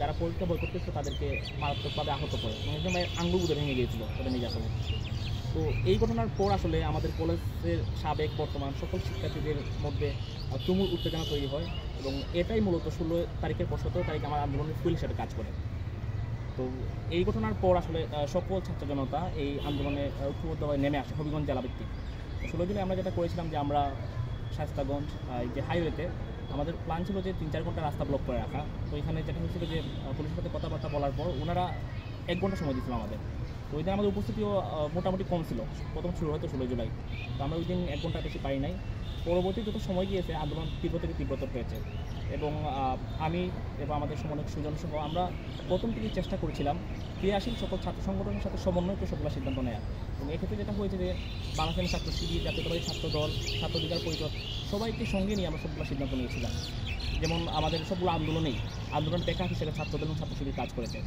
যারা পরীক্ষা বই করতেছিল তাদেরকে মারাত্মকভাবে আহত করে এবং একদম আঙ্গুলগুলো ভেঙে গিয়েছিল তাদের নির্যাতনে। তো এই ঘটনার পর আসলে আমাদের কলেজের সাবেক বর্তমান সকল শিক্ষার্থীদের মধ্যে তুমুল উত্তেজনা তৈরি হয় এবং এটাই মূলত 16 তারিখের পর 17 তারিখ আমার আন্দোলনের ফুল হিসেবে কাজ করে। তো এই ঘটনার পর আসলে সকল ছাত্র জনতা এই আন্দোলনে ঐক্যবদ্ধভাবে নেমে আসে হবিগঞ্জ জেলাভিত্তিক। 16 জুলাই আমরা যেটা করেছিলাম যে আমরা শায়েস্তাগঞ্জ যে হাইওয়েতে আমাদের প্ল্যান ছিল যে 3-4 ঘন্টা রাস্তা ব্লক করে রাখা। তো এখানে যেটা হয়েছিল যে পুলিশের সাথে কথাবার্তা বলার পর ওনারা 1 ঘন্টা সময় দিয়েছিল আমাদের। তো ওই দিন আমাদের উপস্থিতিও মোটামুটি কম ছিল, প্রথম শুরু হয়তো 16 জুলাই। তো আমরা ওই দিন 1 ঘন্টা বেশি পাই নাই। পরবর্তী যত সময় গিয়েছে আন্দোলন তীব্র থেকে তীব্রতর হয়েছে এবং আমি এবং আমাদের সমন্বয়ক সুজন সহ আমরা প্রথম থেকেই চেষ্টা করেছিলাম ক্রিয়াশীল সকল ছাত্র সংগঠনের সাথে সমন্বয় করে সকল সিদ্ধান্ত নেওয়া। এবং এক্ষেত্রে যেটা হয়েছে যে বাংলাদেশ ছাত্র শিবির, জাতীয়তাবাদী ছাত্র দল, ছাত্র অধিকার পরিষদ সবাইকে সঙ্গে নিয়ে আমরা সবগুলো সিদ্ধান্ত নিয়েছিলাম। যেমন আমাদের সবগুলো আন্দোলন টেকা হিসেবে ছাত্রদল এবং ছাত্র শিবির কাজ করেছে।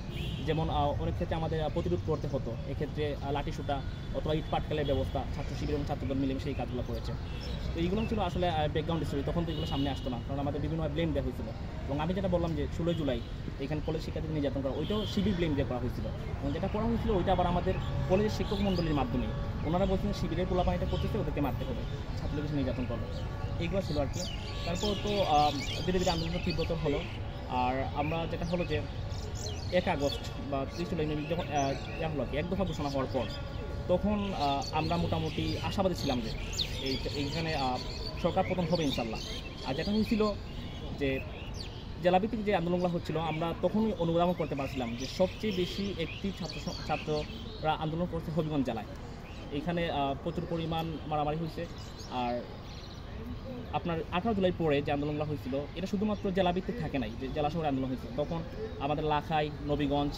যেমন অনেক ক্ষেত্রে আমাদের প্রতিরোধ করতে হতো, এক্ষেত্রে লাঠিসোঁটা অথবা ইট পাটকেলের ব্যবস্থা ছাত্র শিবির এবং ছাত্রদল মিলেমিশে এই কাজগুলো করেছে। তো এইগুলো ছিল আসলে ব্যাকগ্রাউন্ড স্টোরি, তখন তো এগুলো সামনে আসতো না, কারণ আমাদের বিভিন্ন ব্লেম দেওয়া হয়েছিল। এবং আমি যেটা বললাম যে 16 জুলাই এখানে কলেজ শিক্ষার্থীদের নির্যাতন করা, ওইটাও শিবির ব্লেম দিয়ে করা হয়েছিল। এবং যেটা করা হয়েছিল ওইটা আবার আমাদের কলেজের শিক্ষক মণ্ডলীর মাধ্যমে ওনারা বলছেন শিবিরের পোলাপানিটা করতেছে, ওদেরকে মারতে হবে, ছাত্রলীগের নির্যাতন করবে, এইগুলো ছিল আর কি। তারপর তো ধীরে ধীরে আন্দোলন তীব্রতর হলো। আর আমরা যেটা হলো যে 1 আগস্ট বা 30 জুলাই যখন হলো কি 1 দফা ঘোষণা হওয়ার পর তখন আমরা মোটামুটি আশাবাদী ছিলাম যে এইখানে সরকার পতন হবে ইনশাল্লাহ। আর যেটা হয়েছিল যে জেলাভিত্তিক যে আন্দোলনগুলো হচ্ছিল আমরা তখনই অনুধাবন করতে পারছিলাম যে সবচেয়ে বেশি একটি ছাত্ররা আন্দোলন করছে হবিগঞ্জ জেলায়। এইখানে প্রচুর পরিমাণ মারামারি হয়েছে। আর আপনার 18 জুলাই পরে যে আন্দোলনগুলো হয়েছিল এটা শুধুমাত্র জেলাভিত্তিক থাকে নাই, যে জেলা শহরে আন্দোলন হয়েছিল, তখন আমাদের লাখাই, নবীগঞ্জ,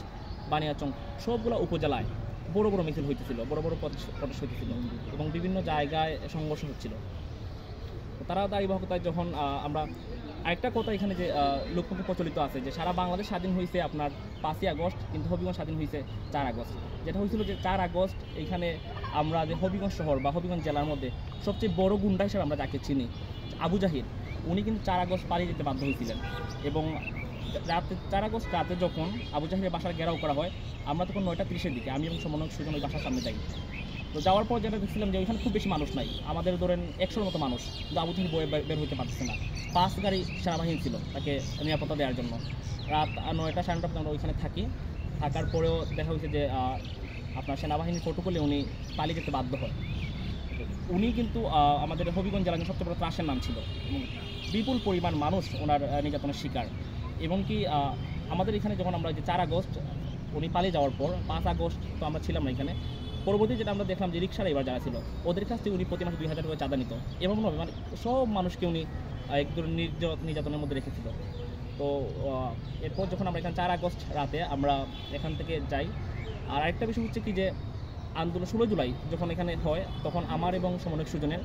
বানিয়াচং সবগুলো উপজেলায় বড় বড় মিছিল হইতেছিল, বড় বড় প্রটেস্ট হইতেছিল এবং বিভিন্ন জায়গায় সংঘর্ষ হচ্ছিল। তারা দায়িত্ববাহকতায় যখন আমরা আরেকটা কথা এখানে যে লোকমুখে প্রচলিত আছে যে সারা বাংলাদেশ স্বাধীন হয়েছে আপনার 5ই আগস্ট, কিন্তু হবিগঞ্জ স্বাধীন হয়েছে 4 আগস্ট। যেটা হয়েছিল যে 4 আগস্ট এইখানে আমরা যে হবিগঞ্জ শহর বা হবিগঞ্জ জেলার মধ্যে সবচেয়ে বড় গুন্ডা হিসেবে আমরা যাকে চিনি আবু জাহির, উনি কিন্তু 4 আগস্ট পালিয়ে যেতে বাধ্য হয়েছিলেন। এবং রাতে 4 আগস্ট রাতে যখন আবু জাহিরের বাসার ঘেরাও করা হয় আমরা তখন 9:30-এর দিকে আমি এবং সমন্বয়ক সুজন ওই বাসার সামনে যাই। তো যাওয়ার পর যেটা দেখছিলাম যে ওইখানে খুব বেশি মানুষ নাই, আমাদের ধরেন 100-র মতো মানুষ, কিন্তু আবু জাহির বের হইতে পারতেছে না। 5 গাড়ি সেনাবাহিনী ছিল তাকে নিরাপত্তা দেওয়ার জন্য। রাত 9টা 9:30 পর্যন্ত আমরা ওইখানে থাকার পরেও দেখা হয়েছে যে আপনার সেনাবাহিনীর প্রটোকলে উনি পালিয়ে যেতে বাধ্য হয়। উনি কিন্তু আমাদের হবিগঞ্জ জেলার সবচেয়ে বড় ত্রাসের নাম ছিল এবং বিপুল পরিমাণ মানুষ ওনার নির্যাতনের শিকার। এবং কি আমাদের এখানে যখন আমরা যে 4 আগস্ট উনি পালিয়ে যাওয়ার পর 5 আগস্ট তো আমরা ছিলাম না এখানে, পরবর্তী যেটা আমরা দেখলাম যে রিক্সার এবার যারা ছিল ওদের কাছ থেকে উনি প্রতি মাসে 2000 টাকা চাঁদা নিত এবং মানে সব মানুষকে উনি এক ধরনের নির্যাতনের মধ্যে রেখেছিল। তো এরপর যখন আমরা এখানে 4 আগস্ট রাতে আমরা এখান থেকে যাই। আর আরেকটা বিষয় হচ্ছে কি যে আন্দোলন 16 জুলাই যখন এখানে হয় তখন আমার এবং সমন্বয়ক সুজনের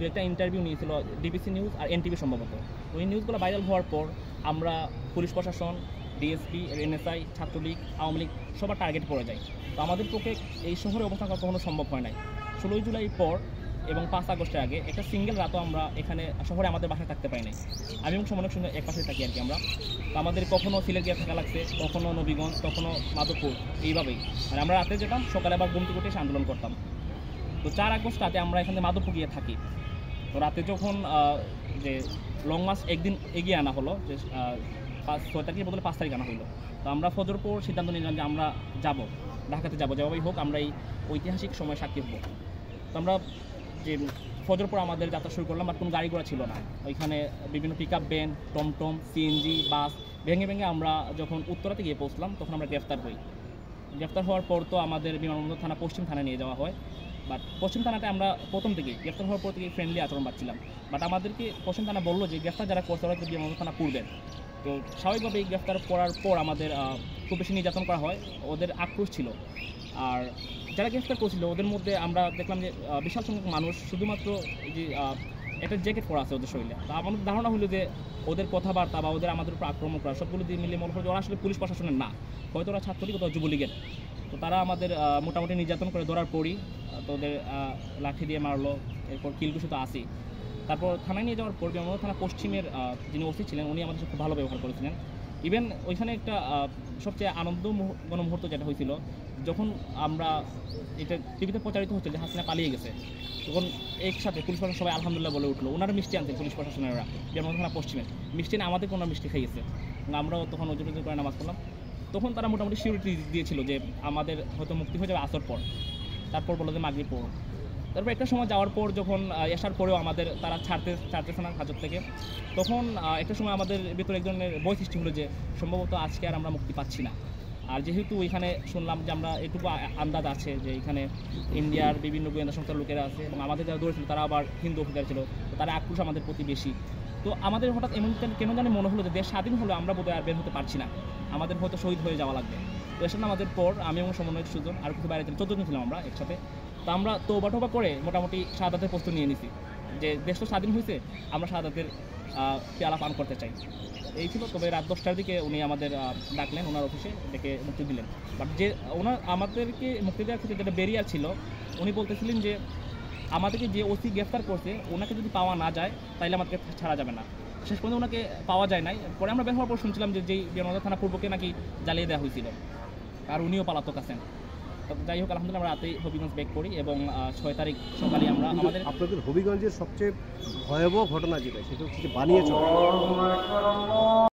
একটা ইন্টারভিউ নিয়েছিল ডিবিসি নিউজ আর এনটিভি সম্ভবত। ওই নিউজগুলো ভাইরাল হওয়ার পর আমরা পুলিশ প্রশাসন, ডিএসপি, এনএসআই, ছাত্রলীগ, আওয়ামী লীগ সবার টার্গেট পড়ে যায়। তো আমাদের পক্ষে এই শহরে অবস্থান করা কখনো সম্ভব হয় নাই। 16 জুলাই পর এবং 5 আগস্টের আগে একটা সিঙ্গেল রাতও আমরা এখানে শহরে আমাদের বাসায় থাকতে পাই নাই। আমি এবং সমন্বয়ক সঙ্গে এক পাশে থাকি আর কি আমরা। তো আমাদের কখনও সিলেট গিয়ে থাকা লাগছে, কখনও নবীগঞ্জ, কখনও মাধবপুর, এইভাবেই মানে আমরা রাতে যেতাম, সকালে আবার ঘুম থেকে উঠে এসে আন্দোলন করতাম। তো 4 আগস্ট রাতে আমরা এখানে মাধবপুর গিয়ে থাকি। তো রাতে যখন যে লং মার্চ একদিন এগিয়ে আনা হলো, যে 6 তারিখের বদলে 5 তারিখ আনা হলো। তো আমরা ফজর পর সিদ্ধান্ত নিলাম যে আমরা যাব, ঢাকাতে যাব, যেভাবেই হোক আমরা এই ঐতিহাসিক সময় সাক্ষী হব। তো আমরা যে ফজর পর আমাদের যাত্রা শুরু করলাম, বাট কোনো গাড়ি ঘোড়া ছিল না। ওইখানে বিভিন্ন পিক আপ ভ্যান, টমটম, সিএনজি, বাস ভেঙে ভেঙে আমরা যখন উত্তরাতে গিয়ে পৌঁছলাম তখন আমরা গ্রেফতার হই। গ্রেফতার হওয়ার পর তো আমাদের বিমানবন্দর থানা পশ্চিম থানায় নিয়ে যাওয়া হয়। বাট পশ্চিম থানাতে আমরা প্রথম থেকেই গ্রেফতার হওয়ার পর থেকে ফ্রেন্ডলি আচরণ পাচ্ছিলাম। বাট আমাদেরকে পশ্চিম থানা বললো যে গ্রেফতার যারা করছে ওরা বিমানবন্দর থানা পূর্বের। তো স্বাভাবিকভাবে এই গ্রেফতার করার পর আমাদের খুব বেশি নির্যাতন করা হয়, ওদের আক্রোশ ছিল। আর যারা গ্রেফতার করছিল ওদের মধ্যে আমরা দেখলাম যে বিশাল সংখ্যক মানুষ শুধুমাত্র যে একটা জ্যাকেট পরা আছে ওদের শরীরে। তা আমাদের ধারণা হলো যে ওদের কথাবার্তা বা ওদের আমাদের উপর আক্রমণ করা সবগুলো দিয়ে মিলিয়ে মনে হয় ওরা আসলে পুলিশ প্রশাসনের না, হয়তো ওরা ছাত্রলীগ অথবা যুবলীগের। তো তারা আমাদের মোটামুটি নির্যাতন করে ধরার পরই তো ওদের লাঠি দিয়ে মারলো, এরপর কিলকুশি তো আসি। তারপর থানায় নিয়ে যাওয়ার পর বিমানবন্দর থানা পশ্চিমের যিনি ওসি ছিলেন উনি আমাদের সাথে খুব ভালো ব্যবহার করেছিলেন। ইভেন ওইখানে একটা সবচেয়ে মুহূর্ত যেটা হয়েছিল, যখন আমরা এটা টিভিতে প্রচারিত হচ্ছে যে হাসিনা পালিয়ে গেছে, তখন একসাথে পুলিশ প্রশাসন সবাই আলহামদুলিল্লাহ বলে উঠলো। ওনারা মিষ্টি আনছে পুলিশ প্রশাসনেরা, যেমন থানা পশ্চিমে মিষ্টি এনে আমাদেরকে ওনারা মিষ্টি খাইয়েছে। আমরাও তখন ওজন করে নামাজ পড়লাম। তখন তারা মোটামুটি সিউরিটি দিয়েছিল যে আমাদের হয়তো মুক্তি হয়ে যাবে আসর পর, তারপর বললো যে মাগরিব পর। তারপর একটা সময় যাওয়ার পর যখন আসার পরেও আমাদের তারা ছাড়তেছে না হাজত থেকে, তখন একটা সময় আমাদের ভিতরে এক ধরনের ভয় সৃষ্টি হলো যে সম্ভবত আজকে আর আমরা মুক্তি পাচ্ছি না। আর যেহেতু এখানে শুনলাম যে আমরা এটুকু আন্দাজ আছে যে এখানে ইন্ডিয়ার বিভিন্ন গোয়েন্দা সংস্থার লোকেরা আছে এবং আমাদের যারা ধরেছিল তারা আবার হিন্দু অফিসার ছিল, তো তারা আক্রোশ আমাদের প্রতি বেশি। তো আমাদের হঠাৎ এমন কেন জানি মনে হলো যে দেশ স্বাধীন হলে আমরা বোধহয় আর বের হতে পারছি না, আমাদের হয়তো শহীদ হয়ে যাওয়া লাগবে। তো এসব আমাদের পর আমি এবং সমন্বয়ের সুজন আর কিছু বাইরে 14 জন ছিলাম আমরা একসাথে। তো আমরা তোবা করে মোটামুটি শাহাদাতের প্রস্তুতি নিয়ে নিছি যে দেশ তো স্বাধীন হয়েছে, আমরা শাহাদাতের পেয়ালা পান করতে চাই। এই ছিল। তবে রাত 10টার দিকে উনি আমাদের ডাকলেন ওনার অফিসে, ডেকে মুক্তি দিলেন। বাট যে ওনার আমাদেরকে মুক্তি দেওয়ার ক্ষেত্রে যেটা ব্যারিয়ার ছিল, উনি বলতেছিলেন যে আমাদেরকে যে ওসি গ্রেফতার করছে ওনাকে যদি পাওয়া না যায় তাহলে আমাদেরকে ছাড়া যাবে না। শেষ পর্যন্ত ওনাকে পাওয়া যায় নাই। পরে আমরা বের হওয়ার পর শুনছিলাম যে যেই বিমানবন্দর থানা পূর্বকে নাকি জ্বালিয়ে দেওয়া হয়েছিল, আর উনিও পালাতক আছেন। যাই হোক, আলহামদুলিল্লাহ আমরা রাতেই হবিগঞ্জ ব্যাক করি এবং 6 তারিখ সকালে আমরা আপনাদের হবিগঞ্জের সবচেয়ে ভয়াবহ ঘটনা যেটা, সেটা হচ্ছে বানিয়ে চলে